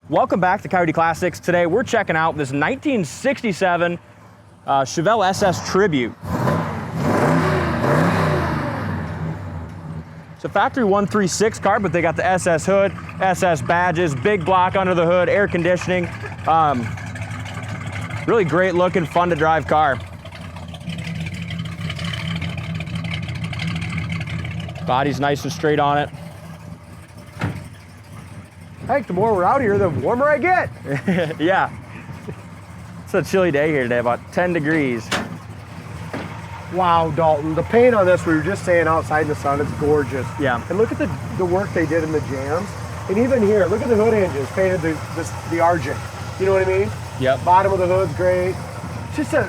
Welcome back to Coyote Classics. Today we're checking out this 1967 Chevelle SS Tribute. It's a factory 136 car, but they got the SS hood, SS badges, big block under the hood, air conditioning. Really great looking, fun to drive car. Body's nice and straight on it. Heck, the more we're out here, the warmer I get. Yeah. It's a chilly day here today, about 10 degrees. Wow, Dalton, the paint on this, we were just saying outside in the sun, it's gorgeous. Yeah. And look at the work they did in the jams. And even here, look at the hood hinges, painted the argent. You know what I mean? Yep. Bottom of the hood's great. Just a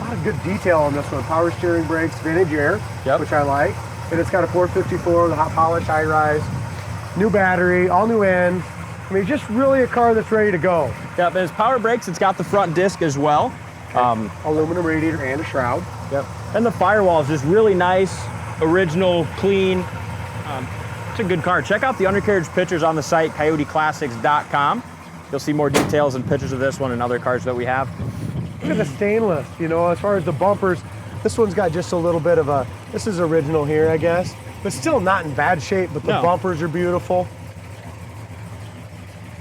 lot of good detail on this one. Power steering brakes, vintage air, Yep. which I like. And it's got a 454 with a hot polish high rise. New battery, all new end. I mean, just really a car that's ready to go. Yep, and it's power brakes. It's got the front disc as well. Aluminum radiator and a shroud. Yep. And the firewall is just really nice, original, clean. It's a good car. Check out the undercarriage pictures on the site, coyoteclassics.com. You'll see more details and pictures of this one and other cars that we have. Look at the stainless, you know, as far as the bumpers, this one's got just a little bit of a, this is original here, I guess. But still not in bad shape, but the bumpers are beautiful.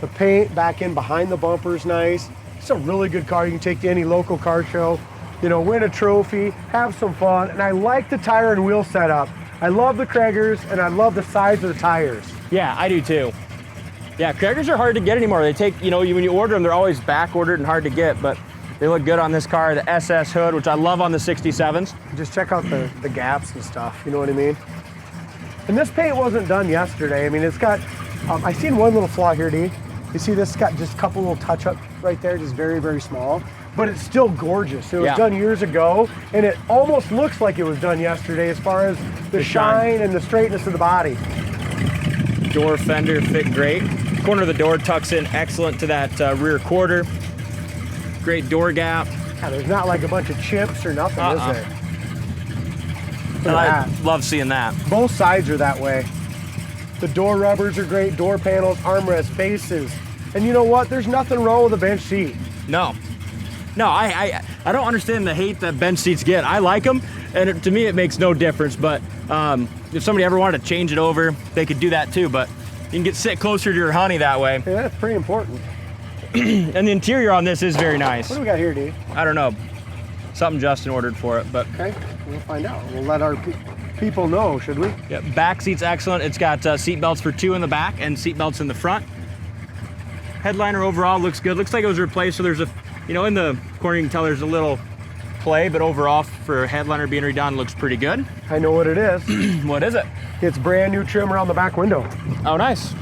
The paint back in behind the bumper's nice. It's a really good car. You can take to any local car show, you know, win a trophy, have some fun. And I like the tire and wheel setup. I love the Cragars and I love the size of the tires. Yeah, I do too. Yeah, Cragars are hard to get anymore. They take, you know, when you order them, they're always back ordered and hard to get, but they look good on this car. The SS hood, which I love on the 67s. Just check out the gaps and stuff, you know what I mean? And this paint wasn't done yesterday. I mean, it's got, I seen one little flaw here, D. You see this got just a couple little touch-ups right there, just very, very small, but it's still gorgeous. It was done years ago, and it almost looks like it was done yesterday as far as the shine and the straightness of the body. Door fender fit great. Corner of the door tucks in excellent to that rear quarter. Great door gap. Yeah, there's not like a bunch of chips or nothing, is there? And I love seeing that. Both sides are that way. The door rubbers are great, door panels, armrests, bases. And you know what? There's nothing wrong with a bench seat. No. No, I don't understand the hate that bench seats get. I like them, and to me it makes no difference. But if somebody ever wanted to change it over, they could do that too. But you can sit closer to your honey that way. Yeah, that's pretty important. And the interior on this is very nice. What do we got here, D? I don't know. Something Justin ordered for it, but okay, we'll find out. We'll let our people know, should we? Yeah, back seat's excellent. It's got seat belts for 2 in the back and seat belts in the front. Headliner overall looks good. Looks like it was replaced, so there's a, you know, in the corner you can tell there's a little play, but overall for a headliner being redone, looks pretty good. I know what it is. What is it? It's brand new trim around the back window. Oh, nice.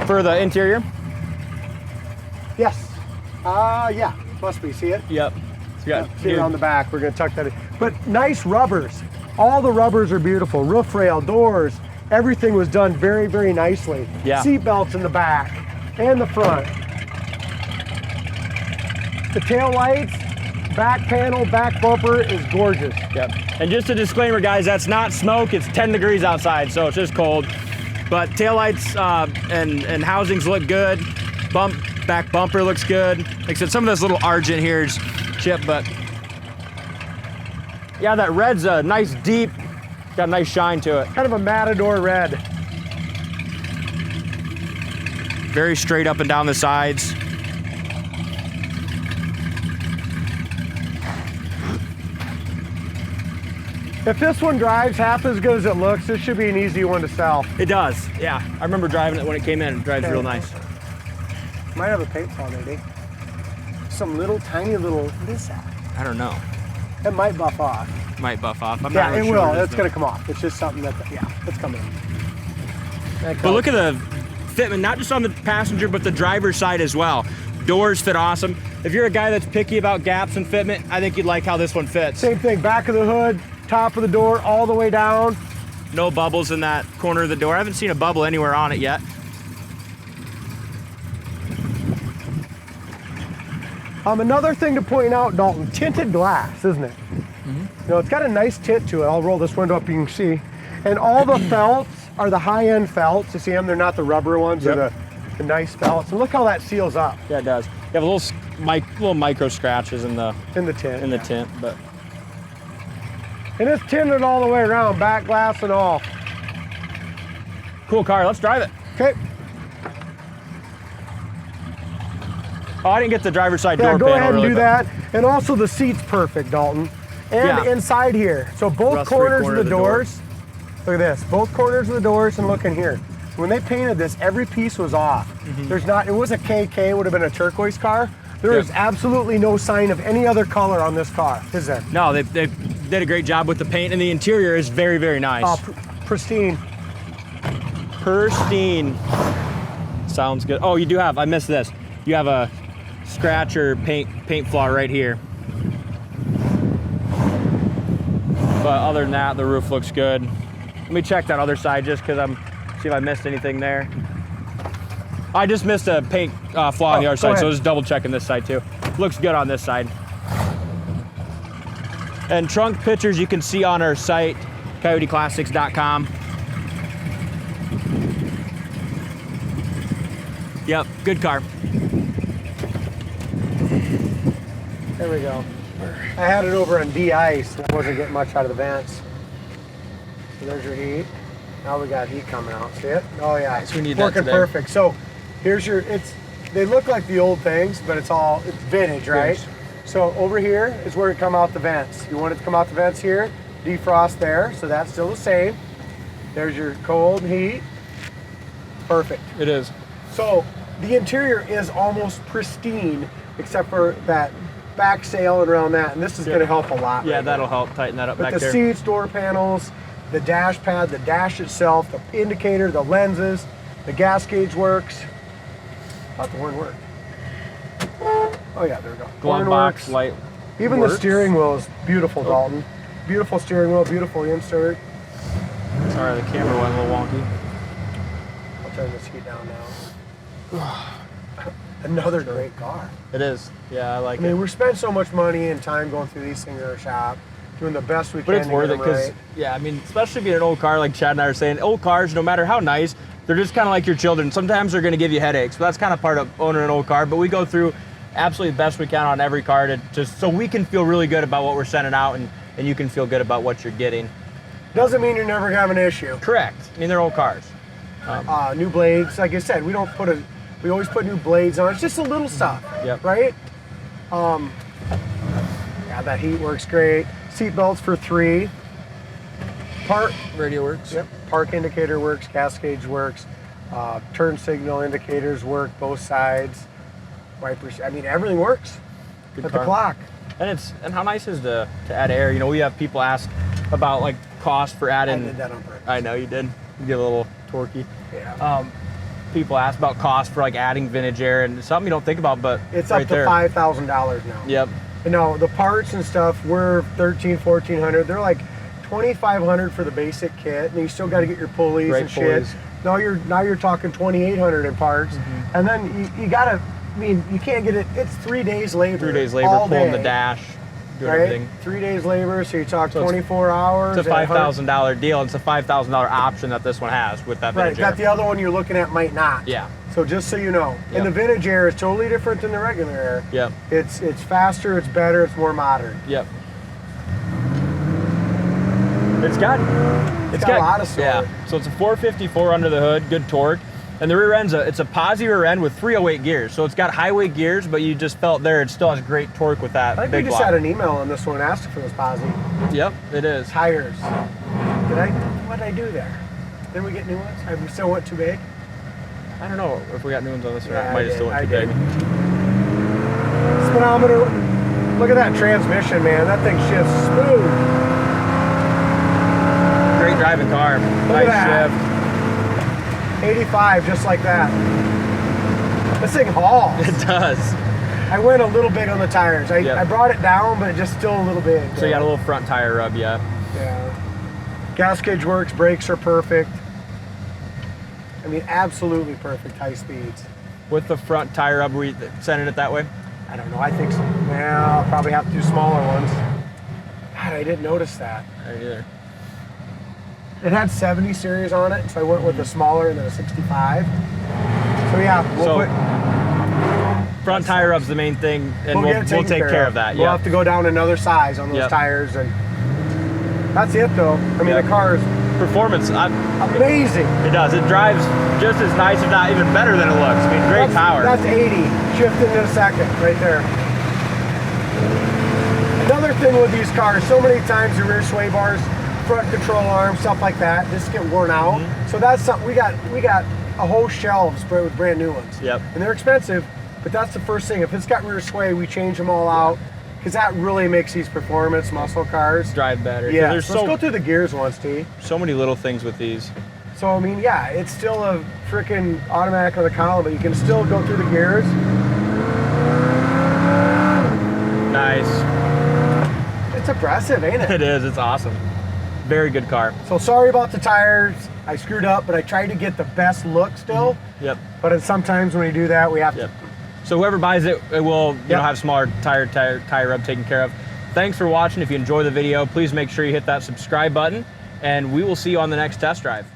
For the interior? Yes. Yeah, must be. See it? Yep. See it on the back. We're going to tuck that in. But nice rubbers. All the rubbers are beautiful. Roof rail, doors, everything was done very, very nicely. Yeah. Seat belts in the back and the front. The tail lights, back panel, back bumper is gorgeous. Yep. And just a disclaimer, guys, that's not smoke. It's 10 degrees outside, so it's just cold. But taillights and housings look good. Back bumper looks good. Like I said, some of this little argent here is chipped, but yeah, that red's a nice deep, got a nice shine to it. Kind of a Matador red. Very straight up and down the sides. If this one drives half as good as it looks, this should be an easy one to sell. It does, yeah. I remember driving it when it came in. It drives real nice. Might have a paint flaw there, D. Some little tiny little, what is that? I don't know. It might buff off. Might buff off. I'm yeah, not really it sure will. It's going to come off. It's just something that, yeah, it's coming. But look at the fitment, not just on the passenger, but the driver's side as well. Doors fit awesome. If you're a guy that's picky about gaps and fitment, I think you'd like how this one fits. Same thing, back of the hood, top of the door, all the way down. No bubbles in that corner of the door. I haven't seen a bubble anywhere on it yet. Another thing to point out, Dalton, tinted glass, isn't it? You know, it's got a nice tint to it. I'll roll this window up, you can see. And all the felts are the high-end felts. You see them? They're not the rubber ones or The nice belts. And look how that seals up. Yeah, it does. You have little micro scratches in the tint. tint, but And it's tinted all the way around, back glass and all. cool car. Let's drive it. Okay. Oh, I didn't get the driver's side Yeah, door go panel. ahead and really, do but- that. And also the seat's perfect, Dalton. And Yeah. inside here. So both Rust-free corners corner of the doors. Look at this. Both corners of the doors, and look in here. When they painted this, every piece was off. There's not, it was a KK, it would have been a turquoise car. There is absolutely no sign of any other color on this car, is there? No, they did a great job with the paint, and the interior is very, very nice. Oh, pristine. Pristine. Sounds good. Oh, you do have, I missed this. You have a scratch or paint flaw right here. But other than that, the roof looks good. Let me check that other side just because see if I missed anything there. I just missed a paint flaw on the other side, so just double checking this side too. Looks good on this side. And trunk pictures you can see on our site, coyoteclassics.com. Yep, good car. There we go. I had it over on de-ice, and I wasn't getting much out of the vents. So there's your heat. Now we got heat coming out. See it? Oh yeah, it's we need that working today. perfect. So here's your. They look like the old things, but it's vintage, right? Vintage. So over here is where it come out the vents. You want it to come out the vents here, defrost there, so that's still the same. There's your cold heat. Perfect. It is. So the interior is almost pristine, except for that back sail and around that, and this is going to help a lot. Yeah, right that'll now. help tighten that up But back the there. seats, door panels, the dash pad, the dash itself, the indicator, the lenses, the gas gauge works. Thought the horn worked. Oh yeah, there we go. Glove Horn box, works. light. Even works. the steering wheel is beautiful, Dalton. Beautiful steering wheel, beautiful insert. Sorry, the camera went a little wonky. I'll turn this heat down now. Another great car. It is. Yeah, I like I mean, it. we spent so much money and time going through these things in our shop, doing the best we But can it's to worth get it them because, right. yeah, I mean, especially being an old car, like Chad and I are saying, old cars, no matter how nice, they're just kind of like your children. Sometimes they're going to give you headaches, but that's kind of part of owning an old car. But we go through absolutely the best we can on every car to just so we can feel really good about what we're sending out, and you can feel good about what you're getting. Doesn't mean you're never gonna have an issue. Correct. I mean, they're old cars. New blades, like I said, we always put new blades on. It's just a little stuff, Yep. right? Yeah, that heat works great. Seat belts for 3. Radio works. Yep. Park indicator works, gas gauge works, turn signal indicators work, both sides. Wipers, I mean, everything works Good at car. the clock. And how nice is to add air? You know, we have people ask about like cost for I adding. did that on purpose. I know you did. You get a little torquey. Yeah. People ask about cost for like adding vintage air, and it's something you don't think about, but It's right up to there. $5,000 now. Yep. And now the parts and stuff were $1,300, $1,400. They're like $2,500 for the basic kit, and you still got to get your pulleys Right, and shit. pulleys. Now you're talking $2,800 in parts, and then you gotta. I mean, you can't get it. It's 3 days labor. 3 days labor all pulling the day, dash, doing right? everything. 3 days labor, so you talk So it's- 24 hours. It's a at $5,000 deal. It's a $5,000 option that this one has with that Right, vintage air. that the other one you're looking at might not. Yeah. So just so you know, Yep. and the vintage air is totally different than the regular air. Yep. It's faster, it's better, it's more modern. Yep. It's got got a lot of yeah. sword. So it's a 454 under the hood, good torque. And the rear end's it's a Posi rear end with 308 gears. So it's got highway gears, but you just felt there it still has great torque with that I think big we just block. had an email on this one asking for this Posi. Yep, it is. Tires. What did I do there? Didn't we get new ones? I still went too big. I don't know if we got new ones on this or Yeah, not. Might have still went too big. Speedometer. Look at that transmission, man. That thing shifts smooth. Great driving car. Look at that. Nice shift. 85, just like that. This thing hauls. It does. I went a little big on the tires. Yep. I brought it down, but it's just still a little big. So you got a little front tire rub, yeah. Yeah. Gas gauge works, brakes are perfect. I mean, absolutely perfect high speeds. With the front tire rub, we sending it that way? I don't know, I think so. Well, I'll probably have to do smaller ones. God, I didn't notice that. I didn't either. It had 70 series on it, so I went with a smaller and then a 65. So yeah, we'll front tire rub's the main thing, and we'll take care of that. We'll have to go down another size on those tires, and that's it though. I mean, the car is performance, amazing. It does. It drives just as nice, if not even better than it looks. I mean, great power. That's 80, shifting in a second, right there. Another thing with these cars, so many times the rear sway bars, front control arm, stuff like that, just get worn out. So that's something we got a whole shelf spread with brand new ones. Yep. And they're expensive, but that's the first thing. If it's got rear sway, we change them all out, because that really makes these performance muscle cars drive better. Yeah. Let's go through the gears once, T. So many little things with these. So I mean, yeah, it's still a freaking automatic on the column, but you can still go through the gears. Nice. It's impressive, ain't it? It is. It's awesome. Very good car. So sorry about the tires. I screwed up, but I tried to get the best look still. Yep. But sometimes when we do that, we have to. So whoever buys it, it will have smaller tire rub taken care of. Thanks for watching. If you enjoy the video, please make sure you hit that subscribe button, and we will see you on the next test drive.